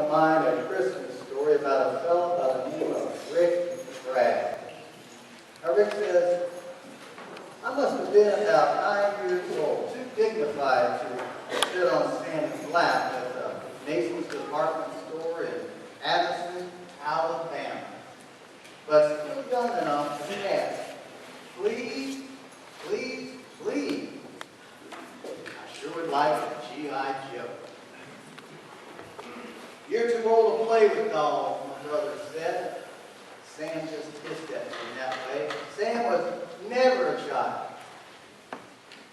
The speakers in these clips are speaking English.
to mind a Christmas story about a fellow by the name of Rick Bragg. Now, Rick says, I must have been about 9 years old, too dignified to sit on Santa's lap at the Mason's department store in Addison, Alabama. But still young enough to ask, please, please, please. I sure would like a G.I. Joe. You're too old to play with dolls, my brother said. Sam just hissed at me in that way. Sam was never a child.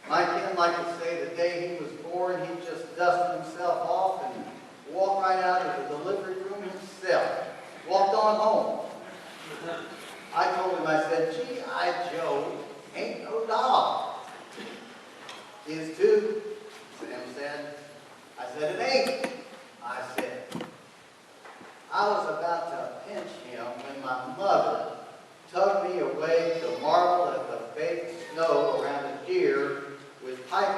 My kin liked to say the day he was born, he just dusted himself off and walked right out of the delivery room himself. Walked on home. I told him, I said, G.I. Joe ain't no doll. Is too, Sam said. I said, it ain't. I said. I was about to pinch him when my mother tugged me away to marvel at the fake snow around his ear with pipe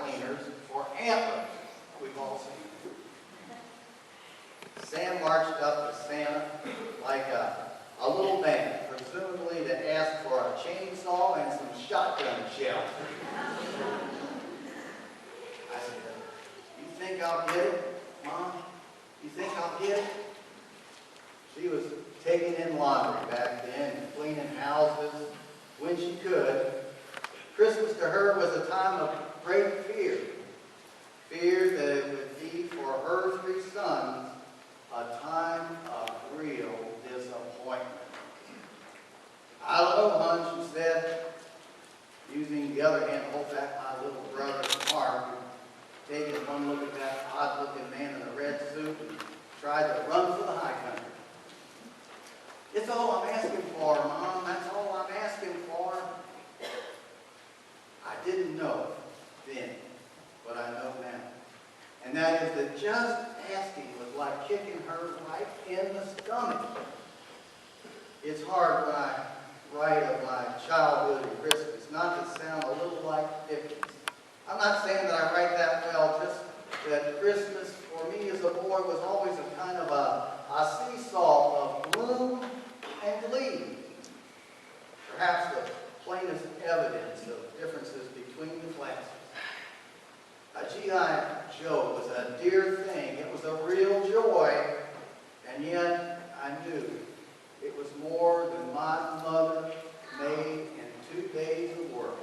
cleaners for antlers we've all seen. Sam marched up to Santa like a little band, presumably to ask for a chainsaw and some shotgun shells. I said, you think I'll get it, Mom? You think I'll get it? She was taking in laundry back then, cleaning houses when she could. Christmas to her was a time of great fear. Fear that it would be for her 3 sons a time of real disappointment. I don't know, hon, she said, using the other hand to hold back my little brother's arm, taking one look at that odd-looking man in a red suit and tried to run for the high country. It's all I'm asking for, Mom. That's all I'm asking for. I didn't know then, but I know now. And that is that just asking was like kicking her right in the stomach. It's hard when I write of my childhood and Christmas not to sound a little like Dickens. I'm not saying that I write that well, just that Christmas for me as a boy was always a kind of a seesaw of gloom and glee. Perhaps the plainest evidence of differences between the classes. A G.I. Joe was a dear thing. It was a real joy, and yet I knew it was more than my mother made in 2 days of work.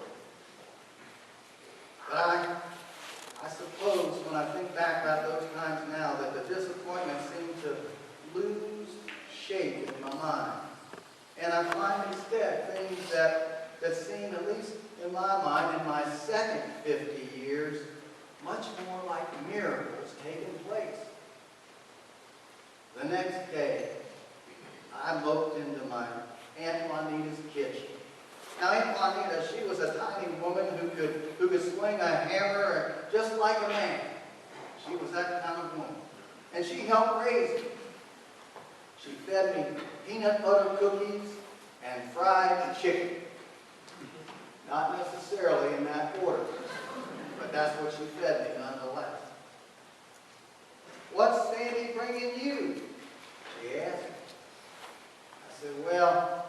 But I suppose when I think back about those times now that the disappointment seemed to lose shape in my mind. And I find instead things that seem, at least in my mind, in my second 50 years, much more like miracles taking place. The next day, I moped into my Aunt Juanita's kitchen. Now, Aunt Juanita, she was a tiny woman who could swing a hammer just like a man. She was that kind of woman. And she helped raise me. She fed me peanut butter cookies and fried chicken. Not necessarily in that order, but that's what she fed me nonetheless. What's Sandy bringing you? She asked. I said, well,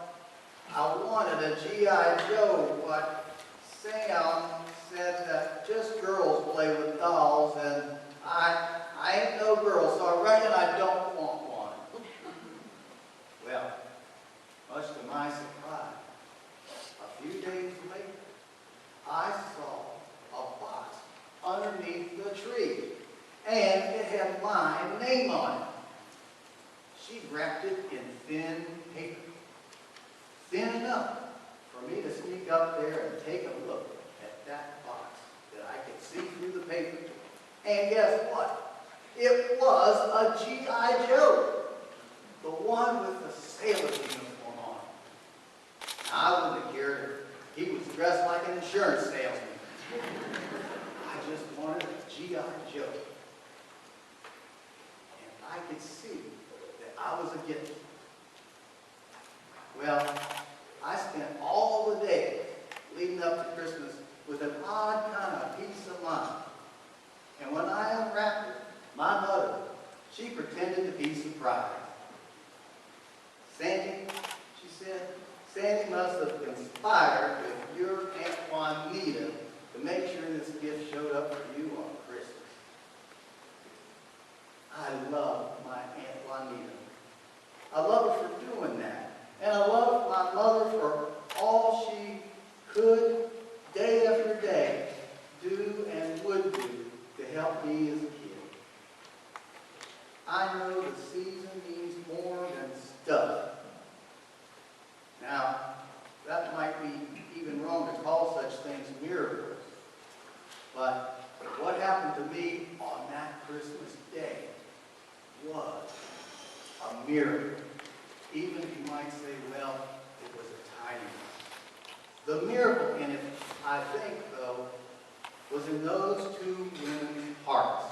I wanted a G.I. Joe, but Sam said that just girls play with dolls, and I ain't no girl, so I reckon I don't want one. Well, much to my surprise, a few days later, I saw a box underneath the tree, and it had my name on it. She wrapped it in thin paper. Thin enough for me to sneak up there and take a look at that box that I could see through the paper. And guess what? It was a G.I. Joe. The one with the sailor uniform on. Now, I wouldn't have cared if he was dressed like an insurance salesman. I just wanted a G.I. Joe. And I could see that I was a gift. Well, I spent all the days leading up to Christmas with an odd kind of peace of mind. And when I unwrapped it, my mother pretended to be surprised. Sandy, she said, Sandy must have conspired with your Aunt Juanita to make sure this gift showed up for you on Christmas. I love my Aunt Juanita. I love her for doing that. And I love my mother for all she could, day after day, do and would do to help me as a kid. I know the season means more than stuff. Now, that might be even wrong to call such things miracles. But what happened to me on that Christmas day was a miracle. Even you might say, well, it was a tiny one. The miracle in it, I think, though, was in those two women's hearts.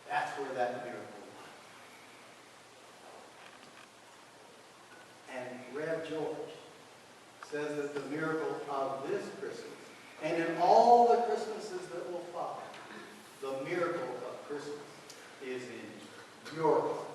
That's where that miracle was. And Rev George says that the miracle of this Christmas, and in all the Christmases that will follow, the miracle of Christmas is in your heart.